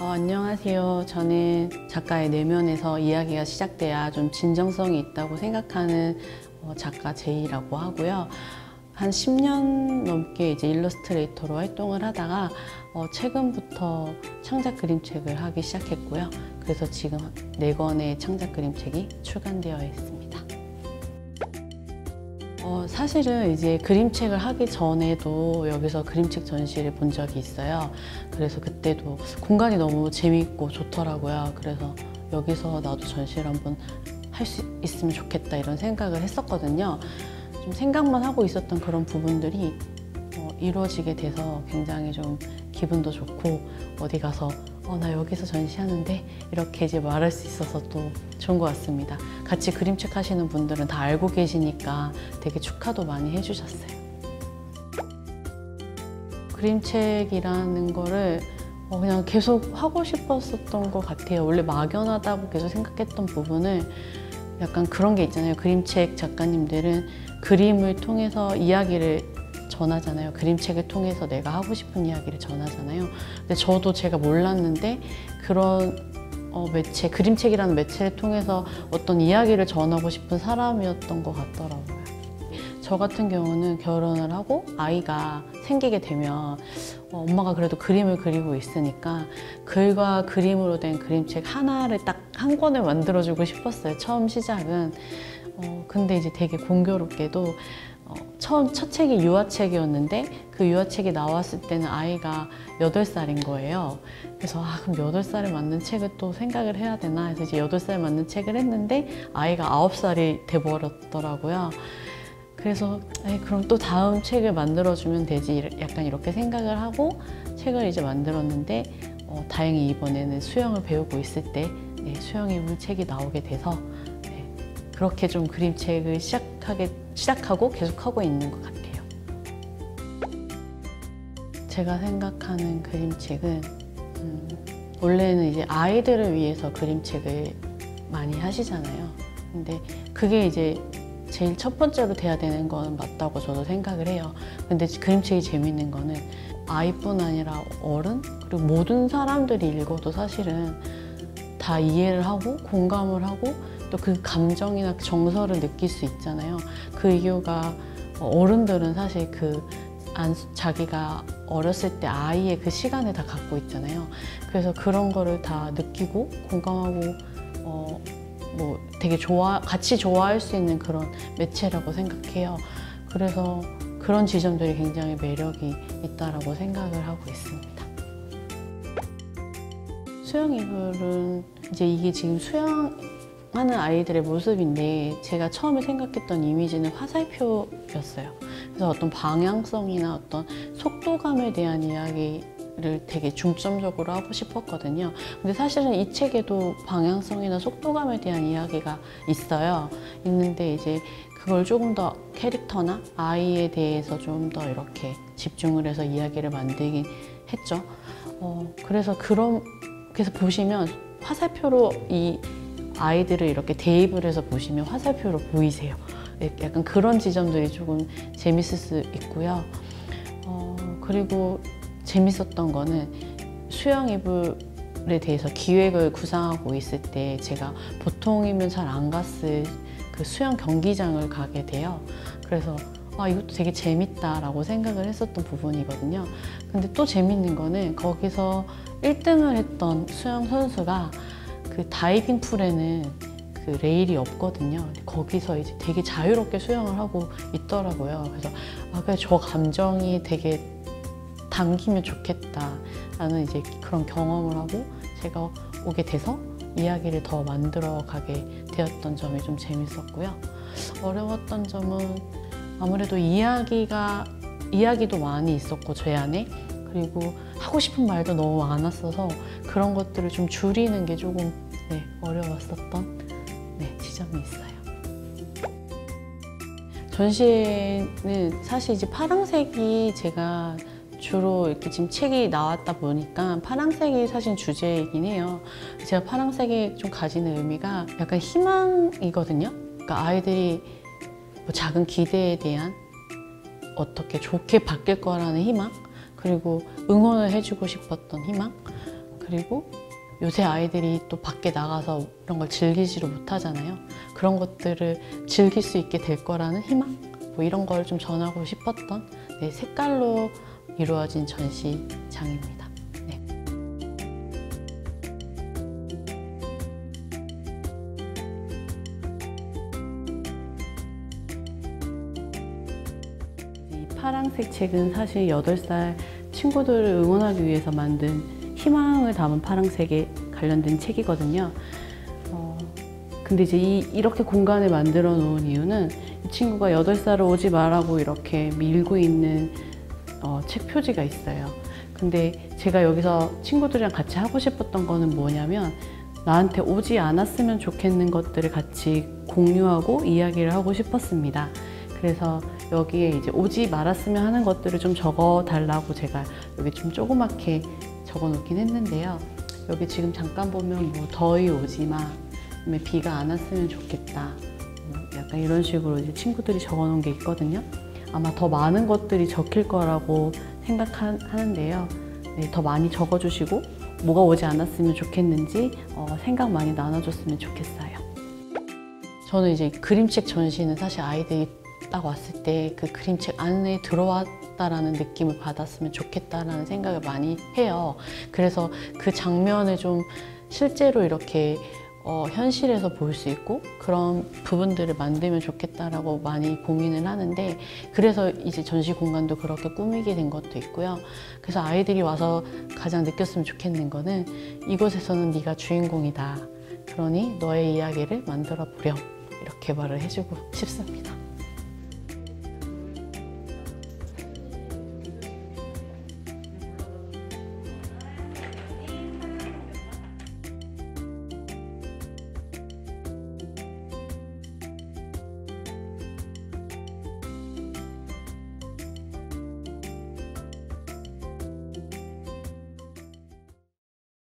안녕하세요. 저는 작가의 내면에서 이야기가 시작돼야 좀 진정성이 있다고 생각하는 작가 제이라고 하고요. 한 10년 넘게 이제 일러스트레이터로 활동을 하다가 최근부터 창작 그림책을 하기 시작했고요. 그래서 지금 4권의 창작 그림책이 출간되어 있습니다. 사실은 이제 그림책을 하기 전에도 여기서 그림책 전시를 본 적이 있어요. 그래서 그때도 공간이 너무 재밌고 좋더라고요. 그래서 여기서 나도 전시를 한번 할 수 있으면 좋겠다 이런 생각을 했었거든요. 좀 생각만 하고 있었던 그런 부분들이 이루어지게 돼서 굉장히 좀 기분도 좋고 어디 가서 나 여기서 전시하는데 이렇게 이제 말할 수 있어서 또 좋은 것 같습니다. 같이 그림책 하시는 분들은 다 알고 계시니까 되게 축하도 많이 해주셨어요. 그림책이라는 거를 그냥 계속 하고 싶었었던 것 같아요. 원래 막연하다고 계속 생각했던 부분을 약간 그런 게 있잖아요. 그림책 작가님들은 그림을 통해서 이야기를 전하잖아요. 그림책을 통해서 내가 하고 싶은 이야기를 전하잖아요. 근데 저도 제가 몰랐는데 그런 매체, 그림책이라는 매체를 통해서 어떤 이야기를 전하고 싶은 사람이었던 것 같더라고요. 저 같은 경우는 결혼을 하고 아이가 생기게 되면 엄마가 그래도 그림을 그리고 있으니까 글과 그림으로 된 그림책 하나를 딱 한 권을 만들어주고 싶었어요. 처음 시작은. 근데 이제 되게 공교롭게도 첫 책이 유아책이었는데 그 유아책이 나왔을 때는 아이가 8살인 거예요. 그래서 그럼 8살에 맞는 책을 또 생각을 해야 되나 해서 이제 8살에 맞는 책을 했는데 아이가 9살이 돼버렸더라고요. 그래서 그럼 또 다음 책을 만들어주면 되지 약간 이렇게 생각을 하고 책을 이제 만들었는데 다행히 이번에는 수영을 배우고 있을 때 수영이불 책이 나오게 돼서 그렇게 좀 그림책을 시작하고 계속하고 있는 것 같아요. 제가 생각하는 그림책은 원래는 이제 아이들을 위해서 그림책을 많이 하시잖아요. 근데 그게 이제 제일 첫 번째로 돼야 되는 건 맞다고 저도 생각을 해요. 근데 그림책이 재밌는 거는 아이뿐 아니라 어른 그리고 모든 사람들이 읽어도 사실은 다 이해를 하고 공감을 하고 또 그 감정이나 정서를 느낄 수 있잖아요. 그 이유가 어른들은 사실 자기가 어렸을 때 아이의 그 시간을 다 갖고 있잖아요. 그래서 그런 거를 다 느끼고 공감하고 되게 같이 좋아할 수 있는 그런 매체라고 생각해요. 그래서 그런 지점들이 굉장히 매력이 있다라고 생각을 하고 있습니다. 수영이불은 이제 이게 지금 수영하는 아이들의 모습인데 제가 처음에 생각했던 이미지는 화살표였어요. 그래서 어떤 방향성이나 어떤 속도감에 대한 이야기를 되게 중점적으로 하고 싶었거든요. 근데 사실은 이 책에도 방향성이나 속도감에 대한 이야기가 있어요. 있는데 이제 그걸 조금 더 캐릭터나 아이에 대해서 좀 더 이렇게 집중을 해서 이야기를 만들긴 했죠. 그래서 보시면 화살표로 이 아이들을 이렇게 대입을 해서 보시면 화살표로 보이세요. 약간 그런 지점들이 조금 재밌을 수 있고요. 그리고 재밌었던 거는 수영이불에 대해서 기획을 구상하고 있을 때 제가 보통이면 잘 안 갔을 그 수영 경기장을 가게 돼요. 그래서 이것도 되게 재밌다라고 생각을 했었던 부분이거든요. 근데 또 재밌는 거는 거기서 1등을 했던 수영 선수가 그 다이빙 풀에는 그 레일이 없거든요. 거기서 이제 되게 자유롭게 수영을 하고 있더라고요. 그래서 그래 저 감정이 되게 담기면 좋겠다라는 이제 그런 경험을 하고 제가 오게 돼서 이야기를 더 만들어 가게 되었던 점이 좀 재밌었고요. 어려웠던 점은 아무래도 이야기도 많이 있었고 제 안에 그리고 하고 싶은 말도 너무 많았어서 그런 것들을 좀 줄이는 게 조금 어려웠었던 지점이 있어요. 전시회는 사실 이제 파랑색이 제가 주로 이렇게 지금 책이 나왔다 보니까 파랑색이 사실 주제이긴 해요. 제가 파랑색이 좀 가지는 의미가 약간 희망이거든요. 그러니까 아이들이 작은 기대에 대한 어떻게 좋게 바뀔 거라는 희망, 그리고 응원을 해주고 싶었던 희망, 그리고 요새 아이들이 또 밖에 나가서 이런 걸 즐기지를 못하잖아요. 그런 것들을 즐길 수 있게 될 거라는 희망? 뭐 이런 걸 좀 전하고 싶었던 네, 색깔로 이루어진 전시장입니다. 네. 이 파랑색 책은 사실 8살 친구들을 응원하기 위해서 만든 희망을 담은 파랑색에 관련된 책이거든요. 근데 이제 이렇게 공간을 만들어 놓은 이유는 이 친구가 8살을 오지 말라고 이렇게 밀고 있는 책 표지가 있어요. 근데 제가 여기서 친구들이랑 같이 하고 싶었던 거는 뭐냐면 나한테 오지 않았으면 좋겠는 것들을 같이 공유하고 이야기를 하고 싶었습니다. 그래서 여기에 이제 오지 말았으면 하는 것들을 좀 적어 달라고 제가 여기 좀 조그맣게 적어 놓긴 했는데요. 여기 지금 잠깐 보면 뭐 더위 오지 마, 비가 안 왔으면 좋겠다, 약간 이런 식으로 이제 친구들이 적어 놓은 게 있거든요. 아마 더 많은 것들이 적힐 거라고 생각하는데요. 네, 더 많이 적어주시고 뭐가 오지 않았으면 좋겠는지 생각 많이 나눠줬으면 좋겠어요. 저는 이제 그림책 전시는 사실 아이들이 딱 왔을 때 그 그림책 안에 들어왔다라는 느낌을 받았으면 좋겠다라는 생각을 많이 해요. 그래서 그 장면을 좀 실제로 이렇게 현실에서 볼 수 있고 그런 부분들을 만들면 좋겠다라고 많이 고민을 하는데, 그래서 이제 전시 공간도 그렇게 꾸미게 된 것도 있고요. 그래서 아이들이 와서 가장 느꼈으면 좋겠는 거는 이곳에서는 네가 주인공이다. 그러니 너의 이야기를 만들어 보렴. 이렇게 말을 해주고 싶습니다.